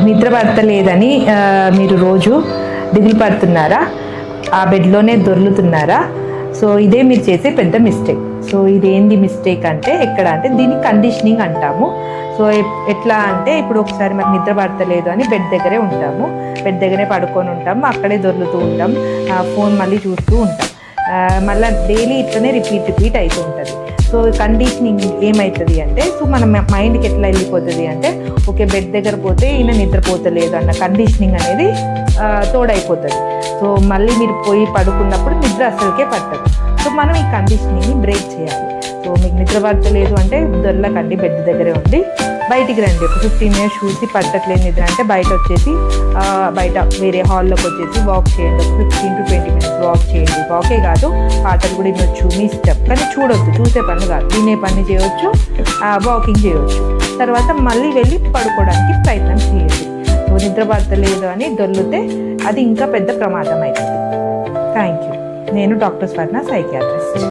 నిద్ర పడతలేదని మీరు రోజు దిగులు పడుతున్నారా? ఆ బెడ్లోనే దొర్లుతున్నారా? సో ఇదే మీరు చేసే పెద్ద మిస్టేక్. సో ఇదేంటి మిస్టేక్ అంటే ఎక్కడ అంటే దీన్ని కండిషనింగ్ అంటాము. సో ఎట్లా అంటే ఇప్పుడు ఒకసారి మనకు నిద్ర పడతలేదు అని బెడ్ దగ్గరే ఉంటాము, బెడ్ దగ్గరే పడుకొని ఉంటాము, అక్కడే దొర్లుతూ ఉంటాం, ఫోన్ మళ్ళీ చూస్తూ ఉంటాం, మళ్ళీ డైలీ ఇట్లనే రిపీట్ అవుతూ ఉంటుంది. సో కండిషనింగ్ ఏమవుతుంది అంటే, సో మన మైండ్కి ఎట్లా వెళ్ళిపోతుంది అంటే, ఓకే బెడ్ దగ్గర పోతే ఈయన నిద్రపోతలేదు అన్న కండిషనింగ్ అనేది తోడైపోతుంది. సో మళ్ళీ మీరు పోయి పడుకున్నప్పుడు నిద్ర అసలుకే పట్టదు. సో మనం ఈ కండిషనింగ్ని బ్రేక్ చేయాలి. సో మీకు నిద్ర పట్టలేదు అంటే దొరలకండి, బెడ్ దగ్గరే ఉండి బయటికి రండి. ఒక 15 మినిట్స్ చూసి పట్టట్లేదు నిద్ర అంటే బయట వచ్చేసి బయట వేరే హాల్లోకి వచ్చేసి వాక్ చేయండి. ఒక 15 to 20 మినిట్స్ వాక్ చేయండి. వాకే కాదు, పాటలు కూడా వినొచ్చు మీ ఇష్టం, కానీ చూడొద్దు, చూసే పని కాదు, తినే పని చేయొచ్చు, వాకింగ్ చేయొచ్చు. తర్వాత మళ్ళీ వెళ్ళి పడుకోవడానికి ప్రయత్నం చేయండి. సో నిద్ర పడతలేదు అని దొర్లితే అది ఇంకా పెద్ద ప్రమాదం అవుతుంది. Thank you. నేను డాక్టర్ స్వర్ణ, సైకియాట్రిస్ట్.